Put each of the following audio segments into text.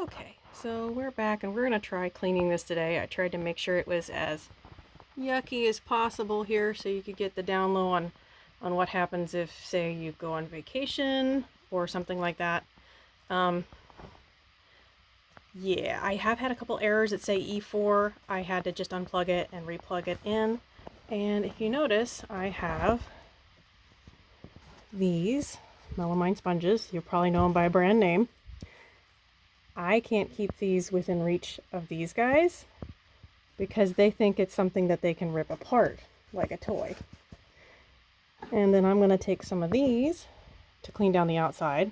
Okay, so we're back and we're going to try cleaning this today. I tried to make sure it was as yucky as possible here so you could get the down low on what happens if, say, you go on vacation or something like that. Yeah, I have had a couple errors that say E4. I had to just unplug it and replug it in. And if you notice, I have these melamine sponges. You'll probably know them by brand name. I can't keep these within reach of these guys because they think it's something that they can rip apart like a toy. And then I'm going to take some of these to clean down the outside.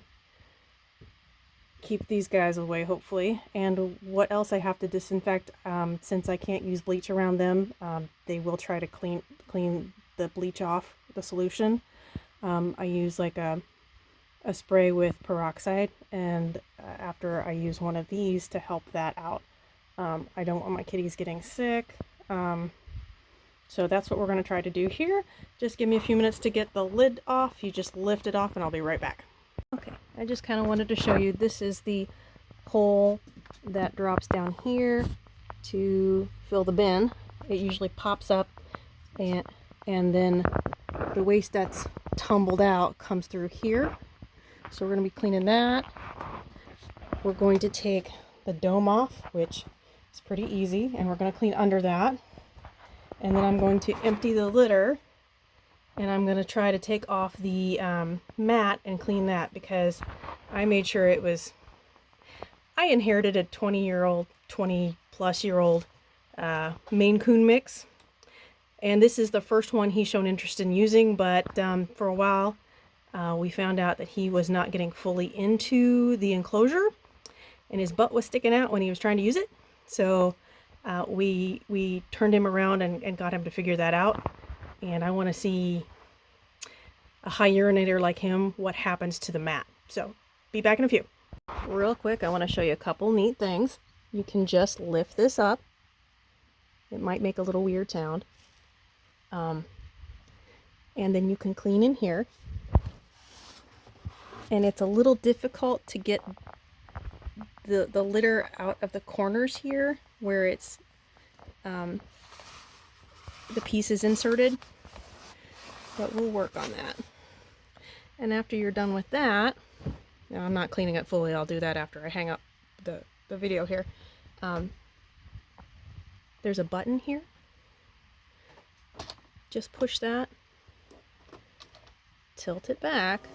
Keep these guys away, hopefully. And what else I have to disinfect, since I can't use bleach around them, they will try to clean the bleach off the solution. I use like a spray with peroxide, and after I use one of these to help that out. I don't want my kitties getting sick. So that's what we're going to try to do here. Just give me a few minutes to get the lid off. You just lift it off and I'll be right back. Okay, I just kind of wanted to show you, this is the hole that drops down here to fill the bin. It usually pops up and then the waste that's tumbled out comes through here. So we're going to be cleaning that. We're going to take the dome off, which is pretty easy, and we're going to clean under that. And then I'm going to empty the litter, and I'm going to try to take off the mat and clean that, because I made sure it was, I inherited a 20-plus-year-old Maine Coon mix. And this is the first one he's shown interest in using, but for a while we found out that he was not getting fully into the enclosure, and his butt was sticking out when he was trying to use it. So we turned him around and got him to figure that out. And I want to see a high urinator like him, what happens to the mat. So be back in a few. Real quick, I want to show you a couple neat things. You can just lift this up. It might make a little weird sound. And then you can clean in here. And it's a little difficult to get the litter out of the corners here where it's the piece is inserted, but we'll work on that. And after you're done with that, now I'm not cleaning it fully, I'll do that after I hang up the video here. There's a button here. Just push that, tilt it back,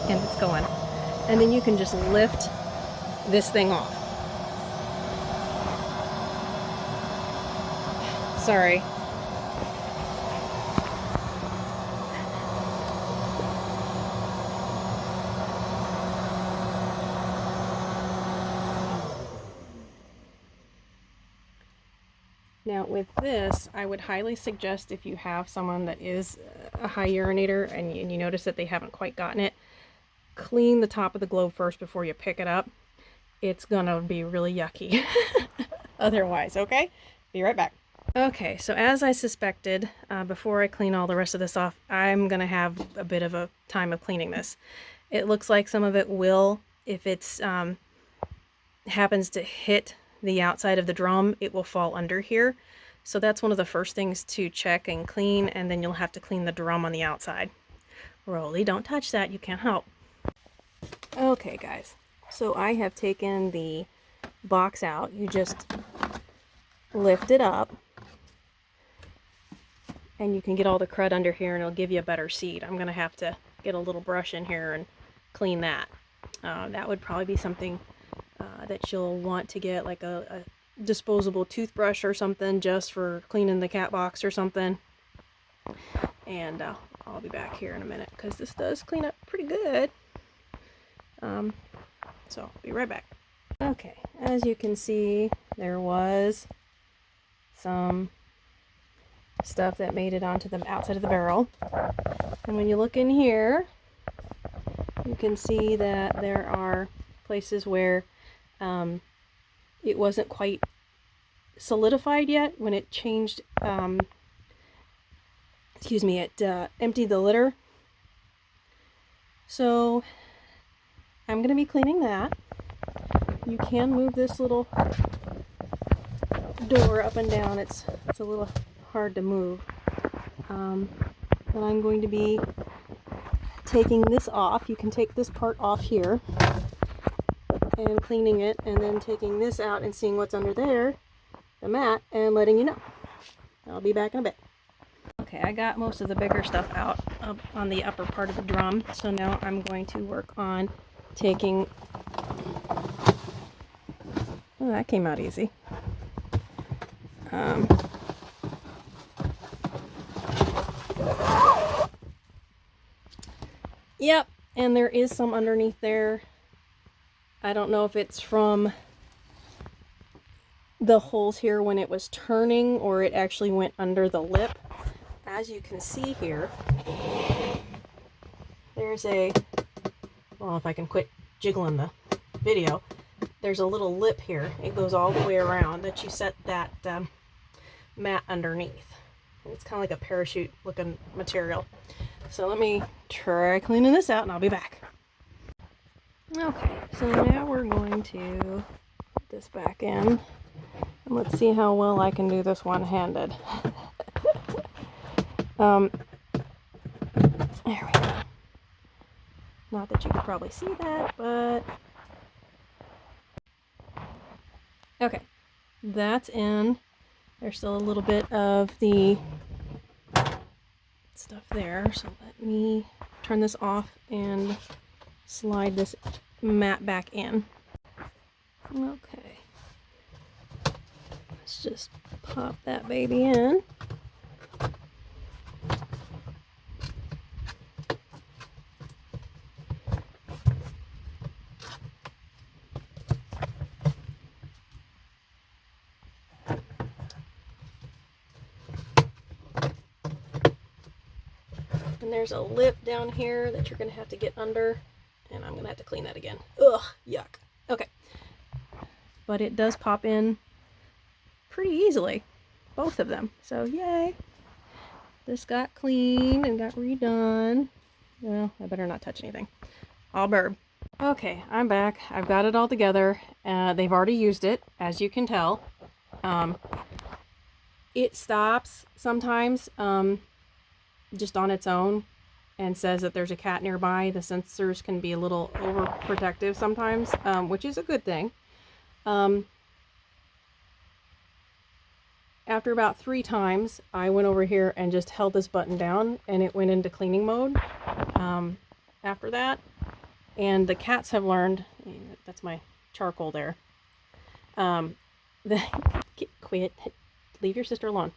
and it's going. And then you can just lift this thing off. Sorry. Now with this, I would highly suggest, if you have someone that is a high urinator and you notice that they haven't quite gotten it, clean the top of the globe first before you pick it up. It's gonna be really yucky otherwise, okay? Be right back. Okay, so as I suspected, before I clean all the rest of this off, I'm gonna have a bit of a time of cleaning this. It looks like some of it will, if it's happens to hit the outside of the drum, it will fall under here. So that's one of the first things to check and clean, and then you'll have to clean the drum on the outside. Rolly, don't touch that, you can't help. Okay guys, so I have taken the box out. You just lift it up and you can get all the crud under here, and it'll give you a better seat. I'm gonna have to get a little brush in here and clean that. That would probably be something that you'll want to get, like a disposable toothbrush or something, just for cleaning the cat box or something. And I'll be back here in a minute, because this does clean up pretty good. So I'll be right back. Okay, as you can see, there was some stuff that made it onto the outside of the barrel. And when you look in here, you can see that there are places where it wasn't quite solidified yet. When it changed, it emptied the litter. So I'm I'm going to be cleaning that. You can move this little door up and down. It's a little hard to move. But I'm going to be taking this off. You can take this part off here and cleaning it, and then taking this out and seeing what's under there, the mat, and letting you know. I'll be back in a bit. Okay, I got most of the bigger stuff out up on the upper part of the drum, so now I'm going to work on taking... Oh, that came out easy. Yep, and there is some underneath there. I don't know if it's from the holes here when it was turning, or it actually went under the lip. As you can see here, there's a, well, if I can quit jiggling the video, there's a little lip here. It goes all the way around that you set that mat underneath. It's kind of like a parachute looking material. So let me try cleaning this out and I'll be back. Okay, so now we're going to put this back in. And let's see how well I can do this one-handed. There we go. Not that you could probably see that, but... Okay, that's in. There's still a little bit of the stuff there, so let me turn this off and slide this mat back in. Okay, let's just pop that baby in. And there's a lip down here that you're going to have to get under, and I'm going to have to clean that again. Ugh, yuck. Okay. But it does pop in pretty easily, both of them. So, yay. This got cleaned and got redone. Well, I better not touch anything. I'll burb. Okay, I'm back. I've got it all together. They've already used it, as you can tell. It stops sometimes. Just on its own and says that there's a cat nearby. The sensors can be a little overprotective sometimes, which is a good thing. After about 3 times, I went over here and just held this button down and it went into cleaning mode after that. And the cats have learned, that's my charcoal there, quit, leave your sister alone.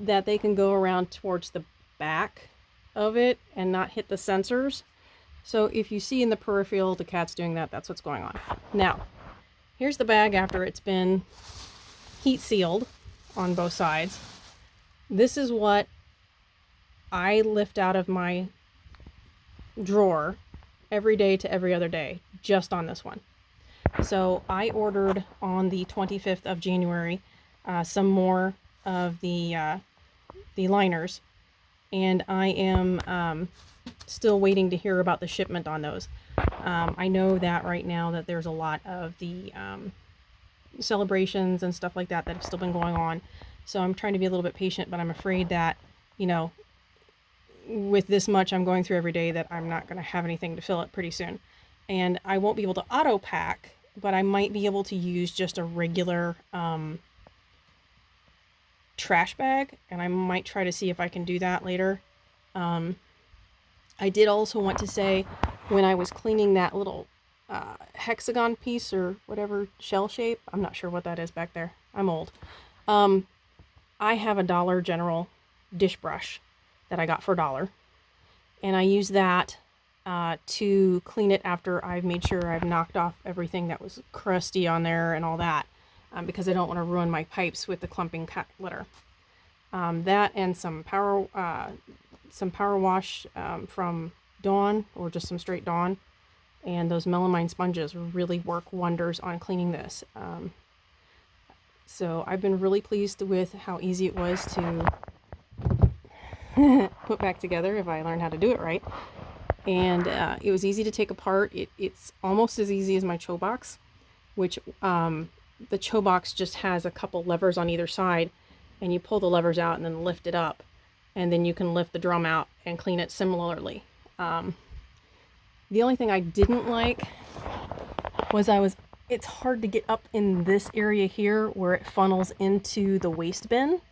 That they can go around towards the back of it and not hit the sensors. So if you see in the peripheral the cat's doing that, that's what's going on. Now, here's the bag after it's been heat sealed on both sides. This is what I lift out of my drawer every day to every other day, just on this one. So I ordered on the 25th of January some more of the liners, and I am still waiting to hear about the shipment on those. I know that right now that there's a lot of the celebrations and stuff like that that have still been going on, so I'm trying to be a little bit patient, but I'm afraid that, you know, with this much I'm going through every day, that I'm not going to have anything to fill it pretty soon. And I won't be able to auto pack, but I might be able to use just a regular trash bag, and I might try to see if I can do that later. I did also want to say, when I was cleaning that little hexagon piece or whatever shell shape, I'm not sure what that is back there, I'm old, I have a Dollar General dish brush that I got for $1, and I use that to clean it after I've made sure I've knocked off everything that was crusty on there and all that. Because I don't want to ruin my pipes with the clumping cat litter. That and some power wash from Dawn, or just some straight Dawn, and those melamine sponges really work wonders on cleaning this. So I've been really pleased with how easy it was to put back together if I learned how to do it right. and it was easy to take apart. It's almost as easy as my Cho box, which the Cho box just has a couple levers on either side, and you pull the levers out and then lift it up, and then you can lift the drum out and clean it similarly. The only thing I didn't like was it's hard to get up in this area here where it funnels into the waste bin.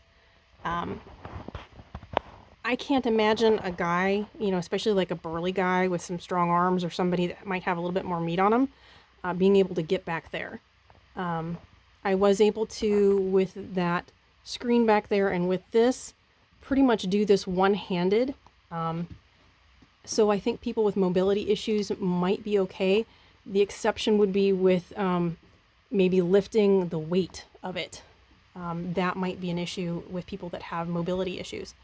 I can't imagine a guy, you know, especially like a burly guy with some strong arms or somebody that might have a little bit more meat on him, being able to get back there. I was able to, with that screen back there and with this, pretty much do this one-handed. So I think people with mobility issues might be okay. The exception would be with maybe lifting the weight of it. That might be an issue with people that have mobility issues.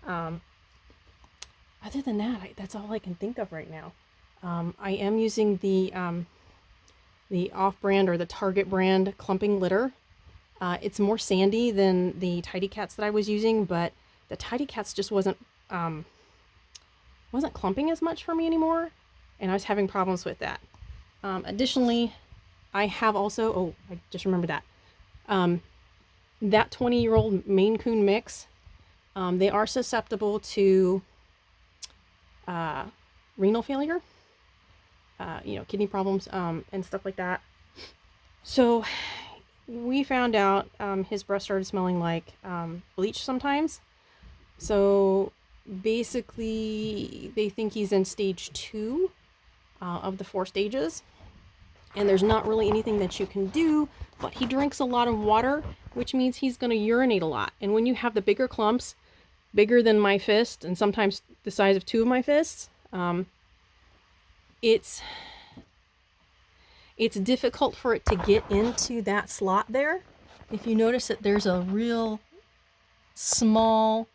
Other than that, that's all I can think of right now. I am using the off-brand or the Target brand clumping litter. It's more sandy than the Tidy Cats that I was using, but the Tidy Cats just wasn't clumping as much for me anymore, and I was having problems with that. Additionally, I have also, oh, I just remembered that. That 20-year-old Maine Coon mix, they are susceptible to renal failure, you know, kidney problems, and stuff like that. So we found out his breath started smelling like bleach sometimes. So basically, they think he's in stage 2 of the 4 stages. And there's not really anything that you can do, but he drinks a lot of water, which means he's going to urinate a lot. And when you have the bigger clumps, bigger than my fist, and sometimes the size of 2 of my fists, it's difficult for it to get into that slot there. If you notice that there's a real small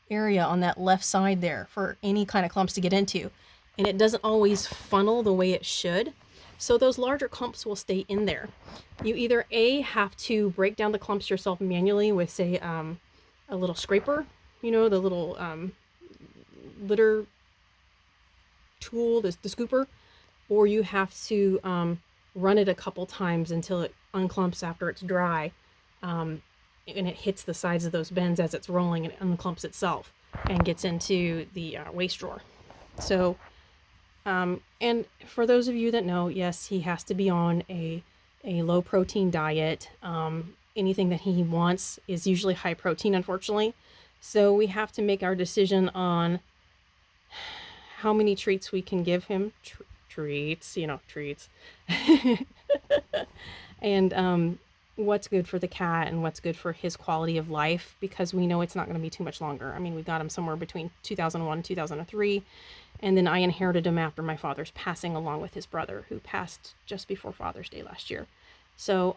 area on that left side there for any kind of clumps to get into, and it doesn't always funnel the way it should. So those larger clumps will stay in there. You either have to break down the clumps yourself manually with, say, a little scraper, you know, the little litter tool, the scooper, or you have to run it a couple times until it unclumps after it's dry, and it hits the sides of those bins as it's rolling, and it unclumps itself and gets into the waste drawer. So, and for those of you that know, yes, he has to be on a low protein diet. Anything that he wants is usually high protein, unfortunately. So we have to make our decision on how many treats we can give him. Treats. And what's good for the cat and what's good for his quality of life, because we know it's not going to be too much longer. I mean, we got him somewhere between 2001 and 2003, and then I inherited him after my father's passing, along with his brother, who passed just before Father's Day last year. So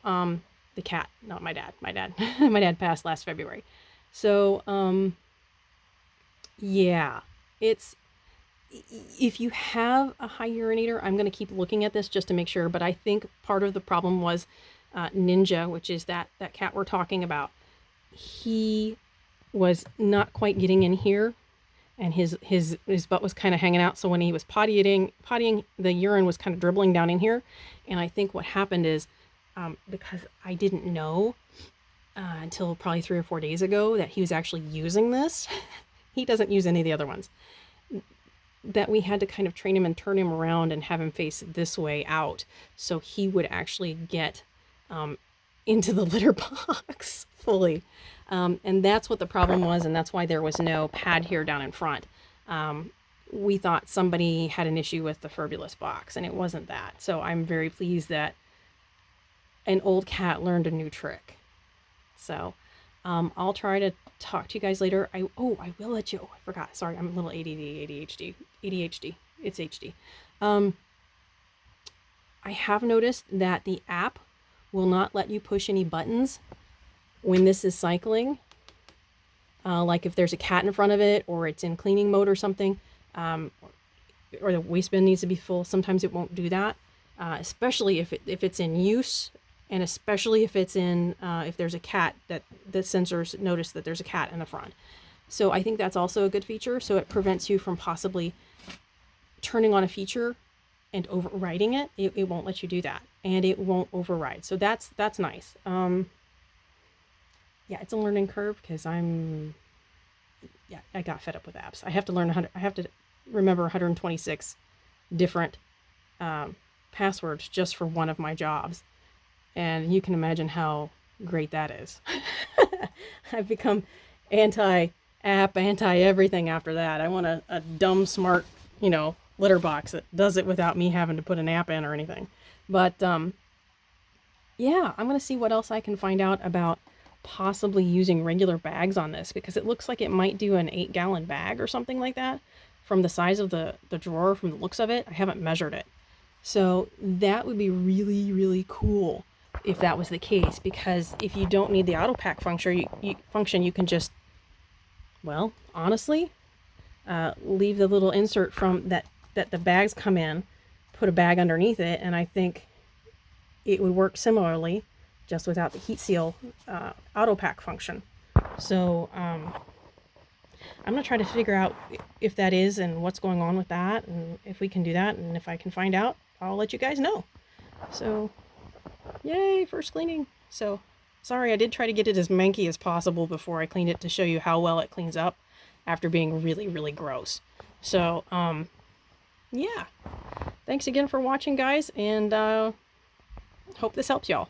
the cat, not my dad. My dad passed last February. So yeah, it's, if you have a high urinator, I'm going to keep looking at this just to make sure, but I think part of the problem was Ninja, which is that cat we're talking about. He was not quite getting in here, and his butt was kind of hanging out. So when he was pottying, the urine was kind of dribbling down in here. And I think what happened is, because I didn't know until probably 3 or 4 days ago that he was actually using this. He doesn't use any of the other ones. That we had to kind of train him and turn him around and have him face this way out, so he would actually get into the litter box fully. And that's what the problem was, and that's why there was no pad here down in front. We thought somebody had an issue with the Furbulous Box, and it wasn't that. So I'm very pleased that an old cat learned a new trick. So I'll try to talk to you guys later. I will let you, I forgot. Sorry, I'm a little ADHD. It's HD. I have noticed that the app will not let you push any buttons when this is cycling. Like if there's a cat in front of it, or it's in cleaning mode or something, or the waste bin needs to be full. Sometimes it won't do that, especially if it's in use. And especially if it's in, if there's a cat, that the sensors notice that there's a cat in the front. So I think that's also a good feature. So it prevents you from possibly turning on a feature and overriding it, it won't let you do that, and it won't override. So that's nice. Yeah, it's a learning curve because I got fed up with apps. I have to remember 126 different passwords just for one of my jobs, and you can imagine how great that is. I've become anti-app, anti-everything after that. I want a dumb, smart, litter box that does it without me having to put an app in or anything. But yeah, I'm going to see what else I can find out about possibly using regular bags on this, because it looks like it might do an 8-gallon bag or something like that from the size of the drawer, from the looks of it. I haven't measured it. So that would be really, really cool if that was the case, because if you don't need the auto pack function, you can just, well, honestly, leave the little insert from that the bags come in, put a bag underneath it, and I think it would work similarly, just without the heat seal auto pack function. So I'm going to try to figure out if that is and what's going on with that, and if we can do that, and if I can find out, I'll let you guys know. So yay, first cleaning. So sorry, I did try to get it as manky as possible before I cleaned it to show you how well it cleans up after being really, really gross. So yeah, thanks again for watching, guys, and hope this helps y'all.